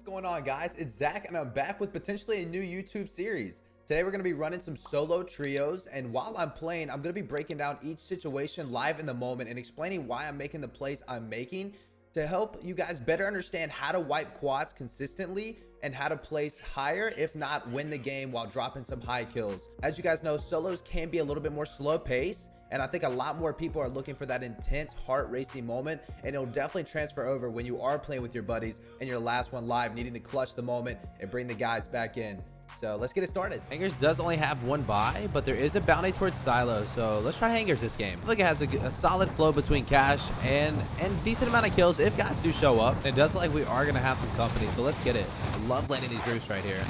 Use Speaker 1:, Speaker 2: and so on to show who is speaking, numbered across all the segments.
Speaker 1: going on, guys? It's Zach and I'm back with potentially a new YouTube series. Today we're going to be running some solo trios, and while I'm playing, I'm going to be breaking down each situation live in the moment and explaining why I'm making the plays I'm making to help you guys better understand how to wipe quads consistently and how to place higher, if not win the game while dropping some high kills. As you guys know, solos can be a little bit more slow pace, and I think a lot more people are looking for that intense heart racing moment, and it'll definitely transfer over when you are playing with your buddies and your last one live, needing to clutch the moment and bring the guys back in. So let's get it started. Hangers does only have one buy, but there is a bounty towards Silo, so let's try Hangers this game. I think it has a solid flow between cash and decent amount of kills if guys do show up. It does look like we are going to have some company, so let's get it. I love landing these roofs right here.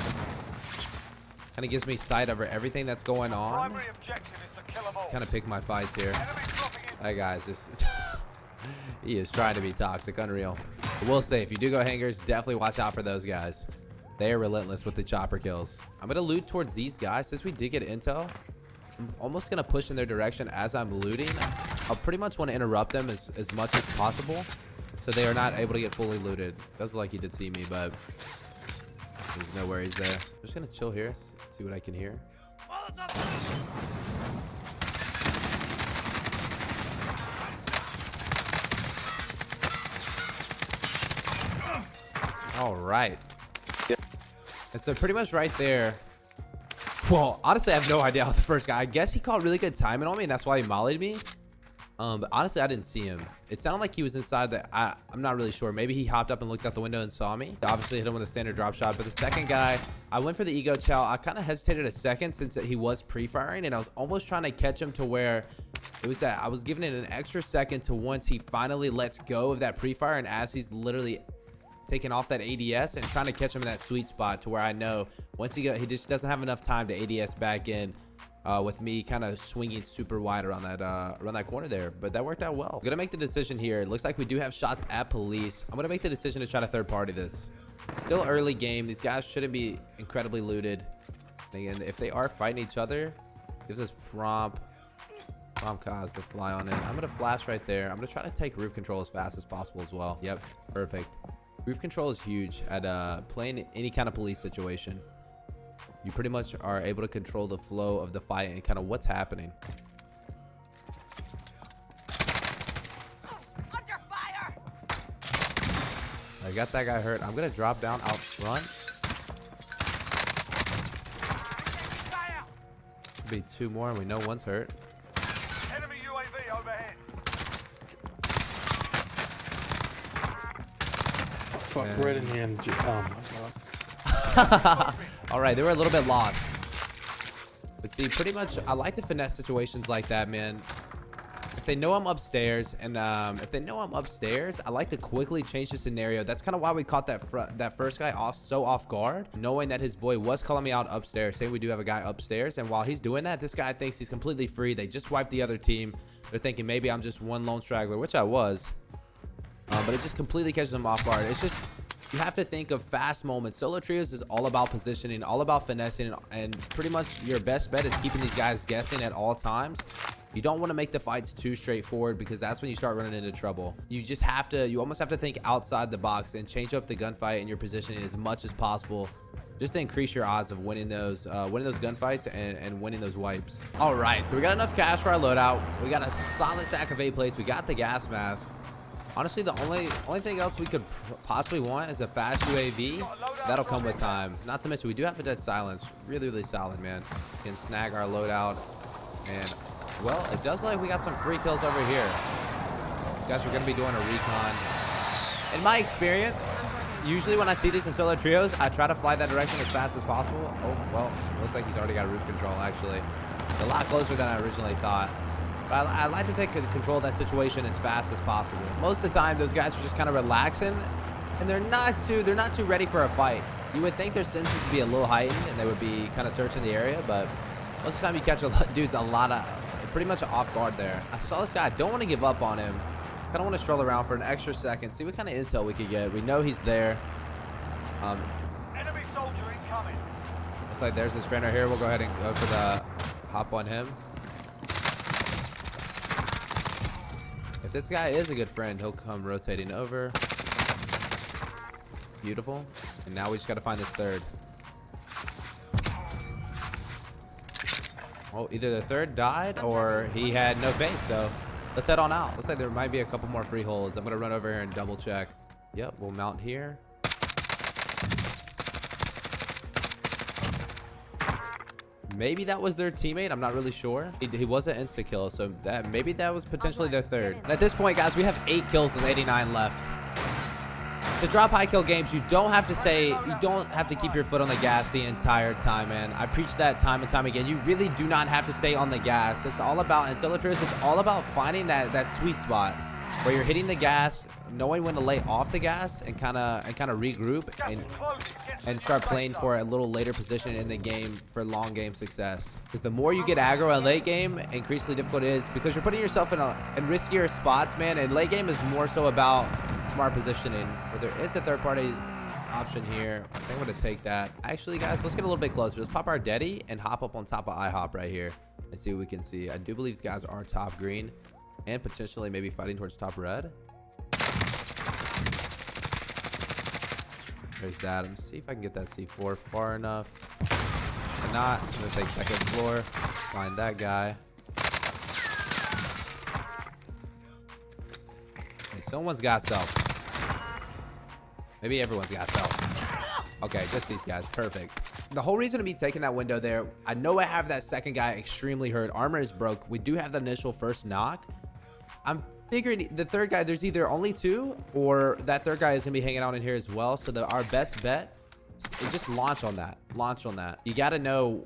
Speaker 1: Kind of gives me sight over everything that's going on. Kind of pick my fights here. That guy's just he is trying to be toxic, unreal. But we'll say, if you do go Hangers, definitely watch out for those guys. They are relentless with the chopper kills. I'm gonna loot towards these guys. Since we did get intel, I'm almost gonna push in their direction as I'm looting. I'll pretty much want to interrupt them as much as possible so they are not able to get fully looted. Doesn't look like he did see me, but there's no worries there. I'm just gonna chill here, see what I can hear. All right. And so pretty much right there. Well, honestly, I have no idea how the first guy. I guess he called really good timing on me, and that's why he mollied me. But honestly, I didn't see him. It sounded like he was inside the. I'm not really sure. Maybe he hopped up and looked out the window and saw me. Obviously, hit him with a standard drop shot. But the second guy, I went for the ego chow. I kind of hesitated a second since he was pre-firing, and I was almost trying to catch him to where it was that I was giving it an extra second to once he finally lets go of that pre-fire, and as he's literally taking off that ADS and trying to catch him in that sweet spot to where I know once he just doesn't have enough time to ADS back in with me kind of swinging super wide around that corner there. But that worked out well. I'm gonna make the decision here. It looks like we do have shots at police. I'm gonna make the decision to try to third party this. It's still early game. These guys shouldn't be incredibly looted. Again, if they are fighting each other, gives us prompt cause to fly on in. I'm gonna flash right there. I'm gonna try to take roof control as fast as possible as well. Yep, perfect. Roof control is huge at playing any kind of police situation. You pretty much are able to control the flow of the fight and kind of what's happening.
Speaker 2: Under fire!
Speaker 1: I got that guy hurt. I'm gonna drop down out front. Should be two more, and we know one's hurt.
Speaker 3: Enemy UAV overhead.
Speaker 4: Fuck right in the end. Oh my god.
Speaker 1: All right, they were a little bit lost. But see, pretty much, I like to finesse situations like that, man. If they know I'm upstairs, and if they know I'm upstairs, I like to quickly change the scenario. That's kind of why we caught that first guy off guard, knowing that his boy was calling me out upstairs, saying we do have a guy upstairs. And while he's doing that, this guy thinks he's completely free. They just wiped the other team. They're thinking maybe I'm just one lone straggler, which I was. But it just completely catches them off guard. It's just, you have to think of fast moments. Solo trios is all about positioning, all about finessing, and pretty much your best bet is keeping these guys guessing at all times. You don't want to make the fights too straightforward, because that's when you start running into trouble. You just have to, you almost have to think outside the box and change up the gunfight and your positioning as much as possible, just to increase your odds of winning those gunfights and winning those wipes. All right, so we got enough cash for our loadout. We got a solid stack of 8 plates. We got the gas mask. Honestly, the only thing else we could possibly want is a fast UAV. That'll come with time. Not to mention, we do have a dead silence. Really, really solid, man. We can snag our loadout. And, well, it does look like we got some free kills over here. Guys, we're going to be doing a recon. In my experience, usually when I see these in solo trios, I try to fly that direction as fast as possible. Oh, well, looks like he's already got roof control, actually. A lot closer than I originally thought. But I like to take control of that situation as fast as possible. Most of the time, those guys are just kind of relaxing, and they're not too ready for a fight. You would think their senses would be a little heightened, and they would be kind of searching the area, but most of the time you catch dudes pretty much off guard there. I saw this guy. I don't want to give up on him. Kind of want to stroll around for an extra second, see what kind of intel we could get. We know he's there.
Speaker 3: Enemy soldier incoming.
Speaker 1: Looks like there's this friend right here. We'll go ahead and go for the hop on him. If this guy is a good friend, he'll come rotating over. Beautiful. And now we just got to find this third. Oh, either the third died or he had no base. So let's head on out. Looks like there might be a couple more free holes. I'm going to run over here and double check. Yep, we'll mount here. Maybe that was their teammate. I'm not really sure. He was an insta kill, so maybe that was potentially their third. And at this point, guys, we have 8 kills and 89 left. To drop high kill games, you don't have to stay. You don't have to keep your foot on the gas the entire time, man. I preach that time and time again. You really do not have to stay on the gas. It's all about, in solo trios, it's all about finding that sweet spot where you're hitting the gas, knowing when to lay off the gas, and kind of regroup and start playing for a little later position in the game for long game success. Because the more you get aggro in late game, increasingly difficult it is, because you're putting yourself in riskier spots, man. And late game is more so about smart positioning. But there is a third party option here. I think I'm gonna take that. Actually, guys, let's get a little bit closer. Let's pop our Deddy and hop up on top of IHOP right here and see what we can see. I do believe these guys are top green and potentially maybe fighting towards top red. There's that. Let me see if I can get that C4 far enough. If not, I'm gonna take second floor, find that guy. Okay, someone's got self. Maybe everyone's got self. Okay, just these guys. Perfect. The whole reason of me taking that window there, I know I have that second guy extremely hurt. Armor is broke. We do have the initial first knock. I'm figuring the third guy, there's either only 2 or that third guy is gonna be hanging out in here as well. So our best bet is just launch on that. You got to know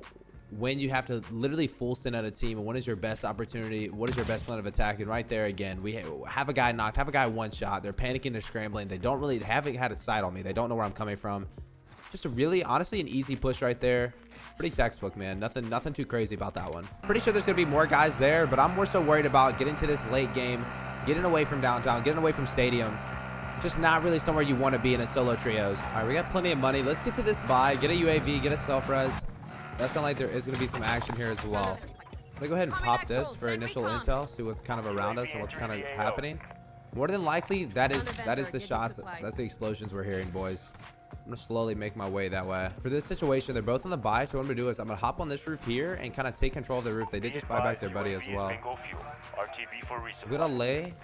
Speaker 1: when you have to literally full send out a team, and when is your best opportunity, what is your best plan of attack. And right there again, we have a guy knocked, have a guy one shot. They're panicking, they're scrambling, they haven't had a sight on me, they don't know where I'm coming from. Just a really, honestly, an easy push right there. Pretty textbook, man. Nothing too crazy about that one. Pretty sure there's gonna be more guys there, but I'm more so worried about getting to this late game, getting away from downtown, getting away from stadium. Just not really somewhere you want to be in a solo trios. All right, we got plenty of money. Let's get to this buy, get a UAV, get a self-res. That sounds like there is going to be some action here as well. I'm going to go ahead and pop this for initial intel, see what's kind of around us and what's kind of happening. More than likely, that is the shots. That's the explosions we're hearing, boys. I'm going to slowly make my way that way. For this situation, they're both on the buy, so what I'm going to do is I'm going to hop on this roof here and kind of take control of the roof. They did just buy back their buddy as well. I'm going to lay...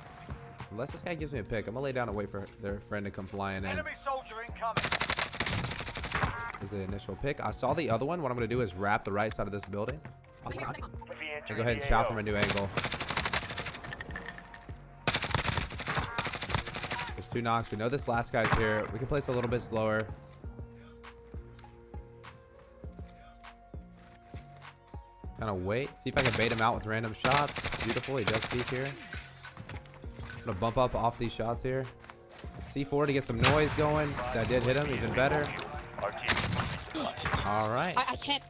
Speaker 1: Unless this guy gives me a pick, I'm gonna lay down and wait for their friend to come flying in.
Speaker 3: Enemy soldier incoming.
Speaker 1: Is the initial pick. I saw the other one. What I'm gonna do is wrap the right side of this building. I'll go ahead and shout from a new angle. There's 2 knocks. We know this last guy's here. We can place a little bit slower. Kind of wait. See if I can bait him out with random shots. Beautiful. He does peek here. I'm gonna bump up off these shots here. C4 to get some noise going. That did hit him, even better. All right.
Speaker 2: I can't.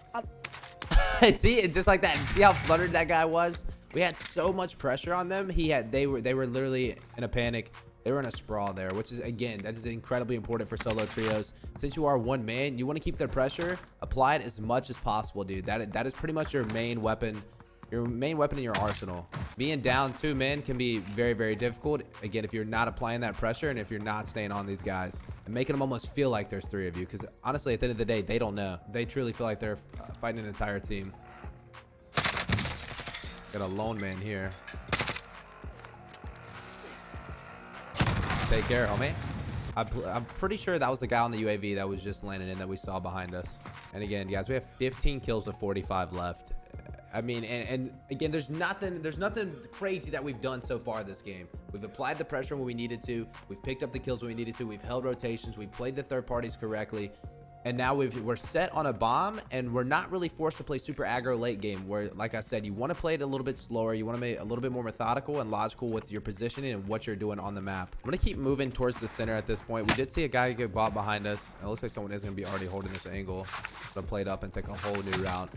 Speaker 1: See, it's just like that. See how fluttered that guy was? We had so much pressure on them. They were literally in a panic. They were in a sprawl there, which is, again, that is incredibly important for solo trios. Since you are one man, you want to keep the pressure applied as much as possible, dude. That is pretty much your main weapon. Your main weapon in your arsenal. Being down 2 men can be very, very difficult. Again, if you're not applying that pressure and if you're not staying on these guys and making them almost feel like there's 3 of you. Because honestly, at the end of the day, they don't know. They truly feel like they're fighting an entire team. Got a lone man here. Take care, homie. I'm pretty sure that was the guy on the UAV that was just landing in that we saw behind us. And again, guys, we have 15 kills with 45 left. I mean, and again, there's nothing crazy that we've done so far this game. We've applied the pressure when we needed to. We've picked up the kills when we needed to. We've held rotations. We've played the third parties correctly. And now we're set on a bomb, and we're not really forced to play super aggro late game where, like I said, you want to play it a little bit slower. You want to make a little bit more methodical and logical with your positioning and what you're doing on the map. I'm going to keep moving towards the center at this point. We did see a guy get bought behind us. It looks like someone is going to be already holding this angle. So play it up and take a whole new route.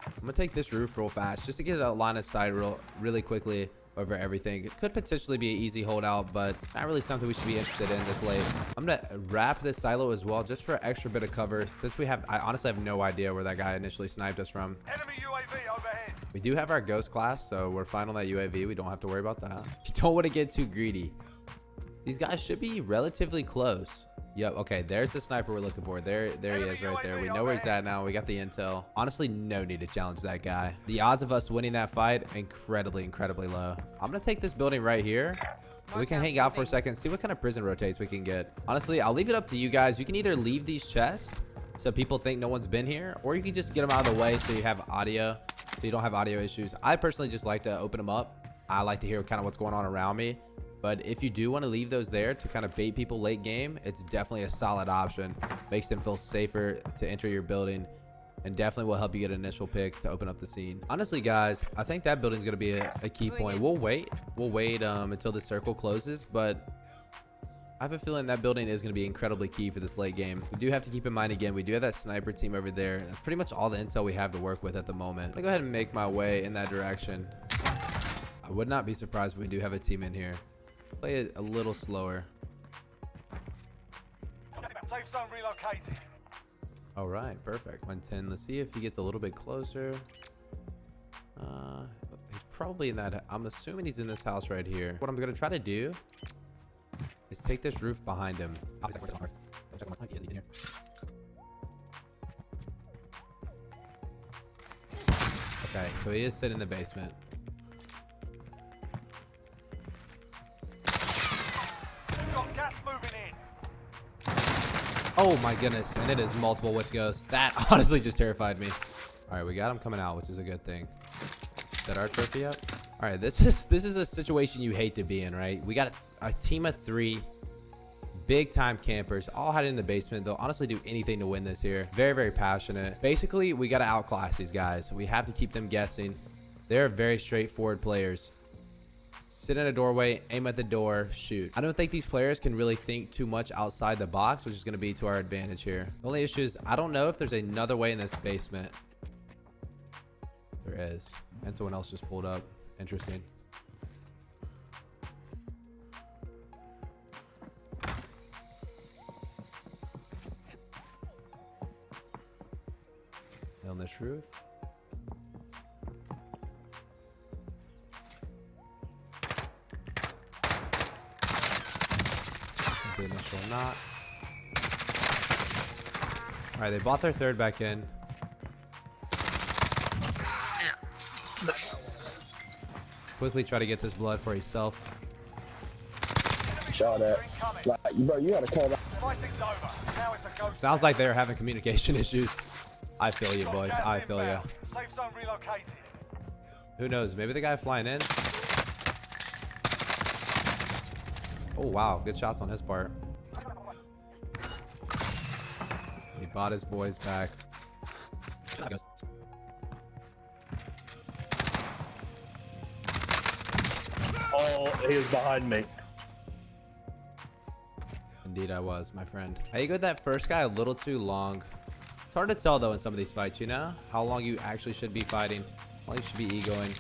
Speaker 1: I'm gonna take this roof real fast just to get a line of sight really quickly over everything. It could potentially be an easy holdout, but not really something we should be interested in this late. I'm gonna wrap this silo as well just for an extra bit of cover, since I honestly have no idea where that guy initially sniped us from.
Speaker 3: Enemy UAV overhead.
Speaker 1: We do have our ghost class, so we're fine on that UAV. We don't have to worry about that. You don't want to get too greedy. These guys should be relatively close. Yep. Okay. There's the sniper we're looking for. There he is right there. We know where he's at now. We got the intel. Honestly, no need to challenge that guy. The odds of us winning that fight, incredibly low. I'm going to take this building right here. We can hang out for a second, see what kind of prison rotates we can get. Honestly, I'll leave it up to you guys. You can either leave these chests so people think no one's been here, or you can just get them out of the way so you have audio, so you don't have audio issues. I personally just like to open them up. I like to hear kind of what's going on around me. But if you do want to leave those there to kind of bait people late game, it's definitely a solid option. Makes them feel safer to enter your building, and definitely will help you get an initial pick to open up the scene. Honestly, guys, I think that building's going to be a key point. We'll wait until the circle closes, but I have a feeling that building is going to be incredibly key for this late game. We do have to keep in mind, again, we do have that sniper team over there. That's pretty much all the intel we have to work with at the moment. I'm going to go ahead and make my way in that direction. I would not be surprised if we do have a team in here. Play it a little slower.
Speaker 3: Safe zone relocated.
Speaker 1: All right, perfect. 110. Let's see if he gets a little bit closer. He's probably in that. I'm assuming he's in this house right here. What I'm gonna try to do is take this roof behind him. Okay, so he is sitting in the basement.
Speaker 3: Got gas moving in.
Speaker 1: Oh my goodness, and it is multiple with ghosts. That honestly just terrified me. All right, we got him coming out, which is a good thing. Is that our trophy up? All right, this is a situation you hate to be in, right? We got a team of 3 big time campers all hiding in the basement. They'll honestly do anything to win this here. Very passionate. Basically, we got to outclass these guys. We have to keep them guessing. They're very straightforward players. Sit in a doorway, aim at the door, shoot. I don't think these players can really think too much outside the box, which is going to be to our advantage here. The only issue is I don't know if there's another way in this basement. There is. And someone else just pulled up. Interesting. On this roof. The initial knot. All right, they bought their third back in. Quickly try to get this blood for yourself.
Speaker 2: Shot at. Like, bro, you gotta call that.
Speaker 3: Fighting's over. Now it's a ghost.
Speaker 1: Sounds like they're having communication issues. I feel you, boys. I feel you.
Speaker 3: Safe zone relocated.
Speaker 1: Who knows? Maybe the guy flying in. Oh, wow. Good shots on his part. He bought his boys back.
Speaker 4: Oh, he was behind me.
Speaker 1: Indeed, I was, my friend. I egoed that first guy a little too long. It's hard to tell, though, in some of these fights, you know? How long you actually should be fighting. How long you should be egoing.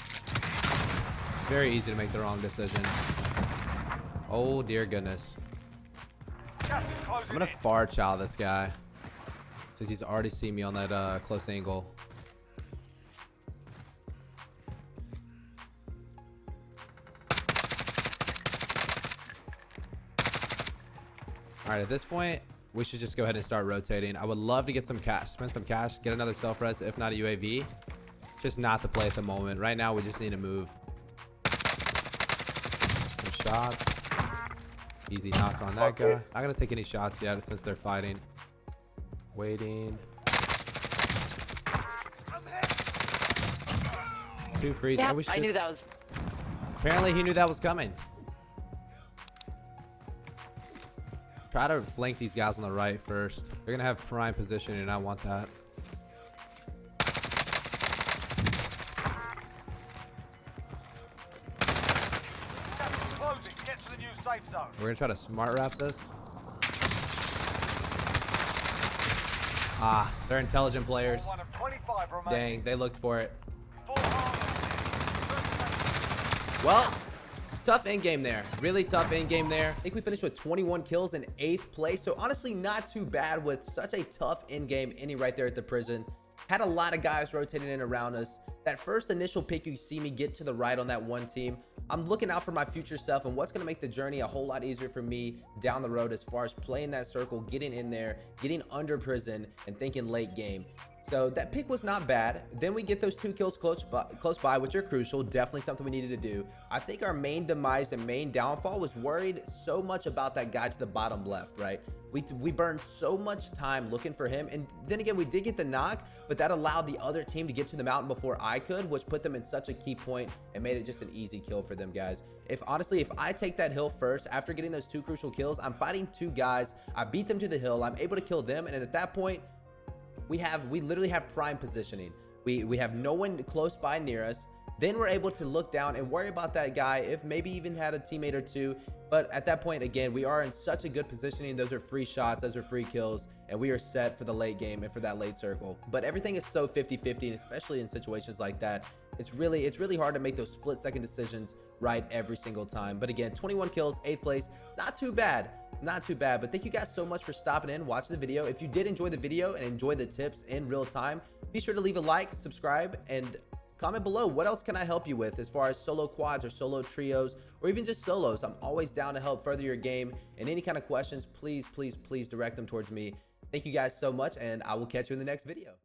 Speaker 1: Very easy to make the wrong decision. Oh, dear goodness.
Speaker 3: Gas is closing
Speaker 1: I'm going to
Speaker 3: in.
Speaker 1: far chow this guy. Since he's already seen me on that close angle. All right, at this point, we should just go ahead and start rotating. I would love to get some cash, spend some cash, get another self-res, if not a UAV. Just not the play at the moment. Right now, we just need to move. Some shots. Easy knock on that guy. Not gonna take any shots yet since they're fighting. Waiting. 2 freeze.
Speaker 5: Yeah,
Speaker 1: Oh,
Speaker 5: I knew that was.
Speaker 1: Apparently, he knew that was coming. Try to flank these guys on the right first. They're gonna have prime position, and I want that.
Speaker 3: Gas is closing. Get to the new safe zone.
Speaker 1: We're gonna try to smart wrap this. Ah, they're intelligent players.
Speaker 3: One of 25 remaining.
Speaker 1: Dang, they looked for it.
Speaker 3: Full armor.
Speaker 1: Well, tough end game there. Really tough end game there. I think we finished with 21 kills in 8th place. So honestly, not too bad with such a tough end game ending right there at the prison. Had a lot of guys rotating in around us. That first initial pick, you see me get to the right on that one team. I'm looking out for my future self and what's going to make the journey a whole lot easier for me down the road as far as playing that circle, getting in there, getting under prison, and thinking late game. So that pick was not bad. Then we get those 2 kills close by, which are crucial. Definitely something we needed to do. I think our main demise and main downfall was worried so much about that guy to the bottom left, right? We burned so much time looking for him. And then again, we did get the knock, but that allowed the other team to get to the mountain before I could, which put them in such a key point and made it just an easy kill for them, guys. Honestly, if I take that hill first after getting those 2 crucial kills, I'm fighting 2 guys. I beat them to the hill. I'm able to kill them. And at that point, we literally have prime positioning. We have no one close by near us. Then we're able to look down and worry about that guy, if maybe even had a teammate or 2. But at that point, again, we are in such a good positioning. Those are free shots, those are free kills, and we are set for the late game and for that late circle. But everything is so 50-50, and especially in situations like that, it's really hard to make those split-second decisions right every single time. But again, 21 kills, 8th place, not too bad. Not too bad. But thank you guys so much for stopping in, watching the video. If you did enjoy the video and enjoy the tips in real time, be sure to leave a like, subscribe, and comment below. What else can I help you with as far as solo quads or solo trios or even just solos? I'm always down to help further your game, and any kind of questions, please direct them towards me. Thank you guys so much, and I will catch you in the next video.